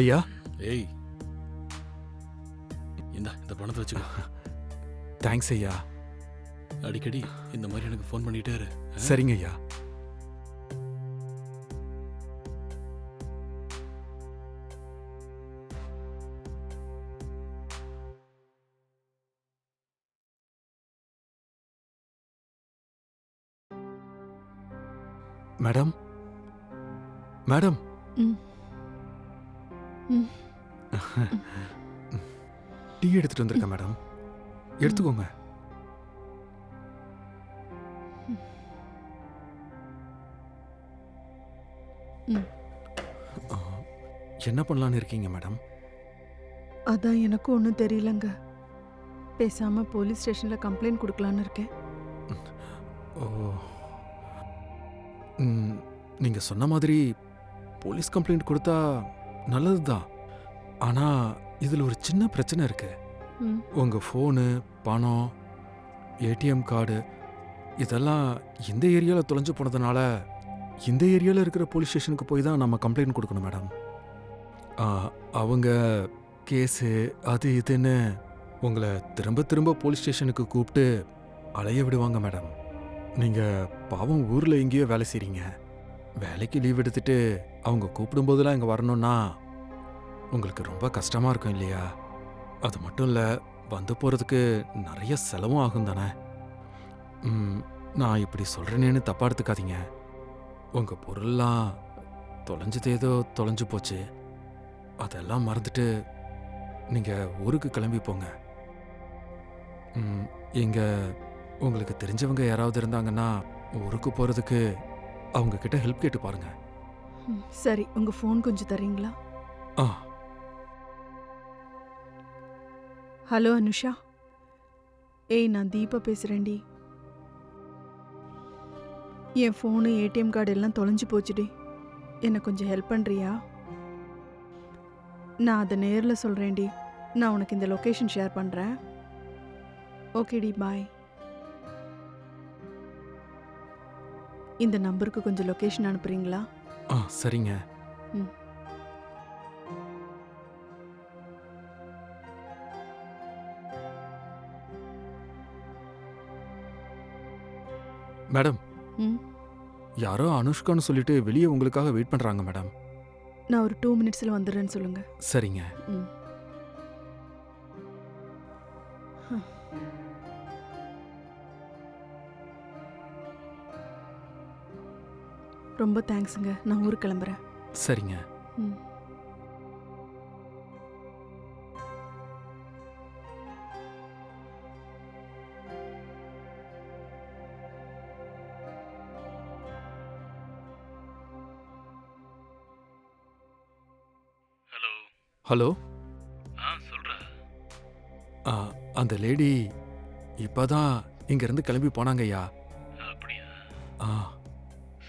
ஐயா. ஏய், இந்த பணத்தை வச்சுக்கோ. தேங்க்ஸ் ஐயா. அடிக்கடி இந்த மாதிரி எனக்கு ஃபோன் பண்ணிட்டே இரு. சரிங்க ஐயா. Madam, madam. டீ எடுத்துட்டு வந்திருக்கேன் மேடம், எடுத்துக்கோங்க. என்ன பண்ணலான்னு இருக்கீங்க மேடம்? அதான் எனக்கும் ஒன்றும் தெரியலங்க. பேசாம போலீஸ் ஸ்டேஷன்ல கம்ப்ளைண்ட் கொடுக்கலான்னு இருக்கேன். ஓ, நீங்க சொன்ன மாதிரி போலீஸ் கம்ப்ளைண்ட் கொடுத்தா நல்லது தான். ஆனா இதுல ஒரு சின்ன பிரச்சனை இருக்கு. உங்க ஃபோனு, பணம், ஏடிஎம் கார்டு இதெல்லாம் இந்த ஏரியால தொலைஞ்சு போனதுனால இந்த ஏரியால இருக்கிற போலீஸ் ஸ்டேஷனுக்கு போய் தான் நம்ம கம்ப்ளைண்ட் கொடுக்கணும் மேடம். அவங்க கேஸு அது இதுன்னு உங்களை திரும்ப திரும்ப போலீஸ் ஸ்டேஷனுக்கு கூப்பிட்டு அலைய விடுவாங்க மேடம். நீங்க பாவம் ஊர்ல எங்கேயோ வேலை செய்றீங்க. வேலைக்கு லீவ் எடுத்துட்டு அவங்க கூப்பிடும்போதெல்லாம் இங்க வரணும்னா உங்களுக்கு ரொம்ப கஷ்டமா இருக்கும் இல்லையா? அது மட்டும் இல்ல, வந்து போறதுக்கு நிறைய செலவும் ஆகும் தானே. நான் இப்படி சொல்றேனேன்னு தப்பா எடுத்துக்காதீங்க. உங்க பொருள்லாம் தொலைஞ்சது ஏதோ தொலைஞ்சு போச்சு. அதெல்லாம் மறந்துட்டு நீங்க ஊருக்கு கிளம்பி போங்க. இங்க உங்களுக்கு தெரிஞ்சவங்க யாராவது இருந்தாங்கன்னா ஊருக்கு போறதுக்கு அவங்க கிட்ட ஹெல்ப் கேட்டு பாருங்க. சரி, உங்க ஃபோன் கொஞ்சம் தரீங்களா? ஹலோ அனுஷா. ஏய், நான் தீபா பேசுறேன்டி. என் ஃபோனு, ஏடிஎம் கார்டு எல்லாம் தொலைஞ்சு போச்சுடி. என்ன கொஞ்சம் ஹெல்ப் பண்றியா? நான் அதை நேரில் சொல்றேன்டி. நான் உனக்கு இந்த லொகேஷன் ஷேர் பண்றேன். ஓகேடி, பாய். இந்த நம்பருக்கு கொஞ்சம் லொகேஷன் அனுப்புறீங்களா? சரிங்க. மேடம், யாரோ அனுஷ்கான்னு சொல்லிட்டு வெளியே உங்களுக்காக வெயிட் பண்றாங்க மேடம். நான் ஒரு 2 மினிட்ஸ்ல வந்துடுறேன்னு சொல்லுங்க. சரிங்க. ரொம்ப தேங்க்ஸுங்க. நான் ஊருக்கு கிளம்புறேன். சரிங்க. ஹலோ. சொல்றா. அந்த லேடி இப்பதான் இங்க இருந்து கிளம்பி போனாங்க ஐயா. அப்படியா?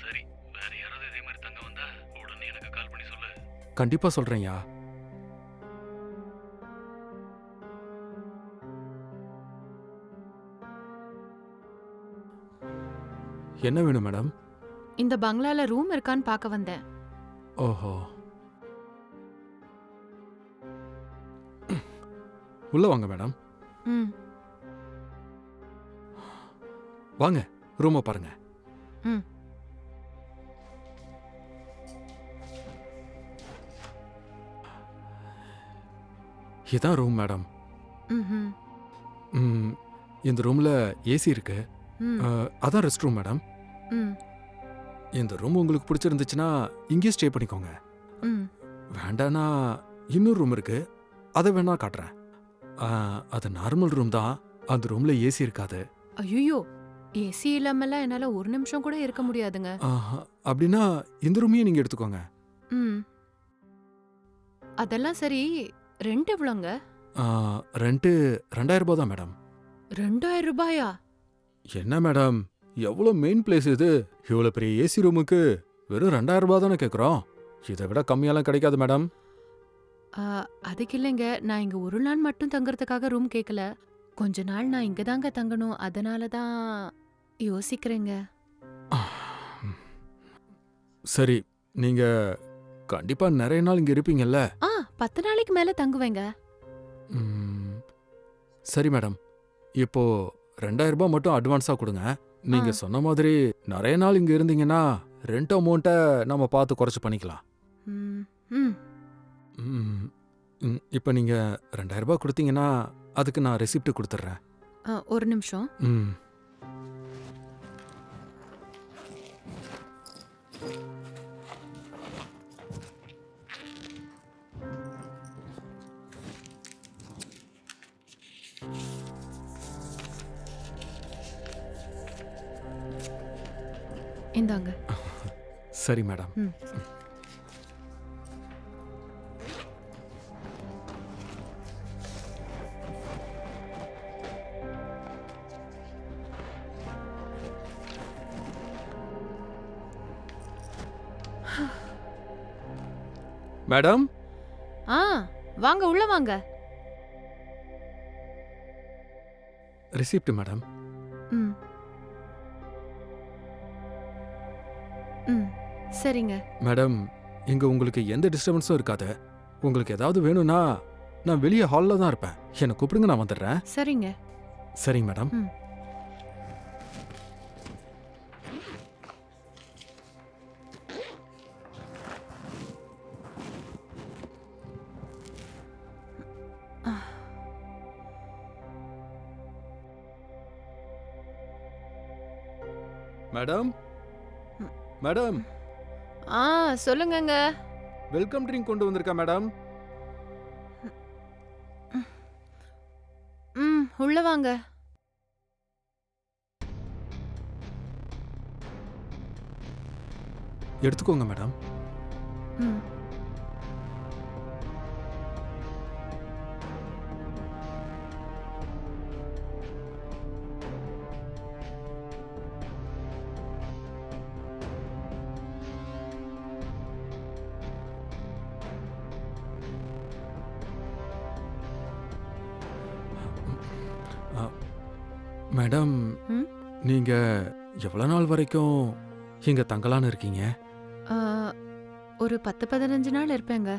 சரி, வேற யாராவது இதே மாதிரி தங்க வந்தா உடனே எனக்கு கால் பண்ணி சொல்லு. கண்டிப்பா சொல்றேன்யா. என்ன வேணும் மேடம்? இந்த பங்களால ரூம் இருக்கான்னு பார்க்க வந்தேன். ஓஹோ, உள்ள வாங்க மேடம். வாங்க, ரூமை பாருங்க. இதான் ரூம் மேடம். இந்த ரூம்ல ஏசி இருக்கு. அதான் ரெஸ்ட் ரூம் மேடம். இந்த ரூம் உங்களுக்கு பிடிச்சிருந்துச்சுன்னா இங்கே ஸ்டே பண்ணிக்கோங்க. வேண்டானா இன்னொரு ரூம் இருக்கு, அதை வேணா காட்டுறேன். அது நார்மல் ரூம் தான். அந்த ரூம்ல ஏசி இருக்காது. ஐயோ, ஏசி இல்லாமலாம் என்னால ஒரு நிமிஷம் கூட இருக்க முடியாதுங்க. அப்படின்னா இந்த ரூமையே நீங்க எடுத்துக்கோங்க. அதெல்லாம் சரி, ரெண்ட் எவ்வளோங்க? ரெண்ட் 2000 ரூபாய் தான் மேடம். 2000 ரூபாயா? என்ன மேடம், எவ்வளோ மெயின் பிளேஸ் இது. இவ்வளோ பெரிய ஏசி ரூமுக்கு வெறும் 2000 ரூபாய் தானே கேட்குறோம். இதை விட கம்மியெல்லாம் கிடைக்காது மேடம். அதுக்கு இல்லைங்க, நான் இங்க ஒரு நாள் மட்டும் தங்குறதுக்காக ரூம் கேட்கல. கொஞ்ச நாள் நான் இங்க தாங்க தங்கணும். அதனால தான் யோசிக்கிறேங்க. சரி, நீங்க கண்டிப்பா நிறைய நாள் இங்க இருப்பீங்கல்ல? 10 நாளைக்கு மேல தங்குவேங்க. ம், சரி மேடம். இப்போ 2000 ரூபாய் மட்டும் அட்வான்ஸா கொடுங்க. நீங்க சொன்ன மாதிரி நிறைய நாள் இங்க இருந்தீங்கன்னா ரெண்ட் அமௌண்ட்டை நம்ம பார்த்து குறைச்சு பண்ணிக்கலாம். ம், ம். இப்போ நீங்க 2000 ரூபாய் கொடுத்தீங்கன்னா அதுக்கு நான் ரெசிப்ட் கொடுத்துட்றேன். ஒரு நிமிஷம். ம். இந்தாங்க. சரி மேடம். ம். மேடம், ஆ வாங்க, உள்ள வாங்க. Receipt madam. ம். ம். சரிங்க. மேடம், இங்க உங்களுக்கு எந்த டிஸ்டர்பன்ஸும் இருக்காது. உங்களுக்கு ஏதாவது வேணும்னா நான் வெளியே ஹாலில் தான் இருப்பேன். என்னை கூப்பிடுங்க, நான் வந்துடுறேன். சரிங்க. சரிங்க மேடம். ம். மேடம், மேடம், சொல்லுங்கங்க. வெல்கம் ட்ரிங்க் கொண்டு வந்திருக்கேன் மேடம். உள்ள வாங்க. எடுத்துக்கோங்க மேடம். ம். மேடம், ம்? நீங்க எவ்வளவு நாள் வரைக்கும் இங்க தங்கலான்னு இருக்கீங்க? ஒரு 10-15 நாள் இருப்பேங்க.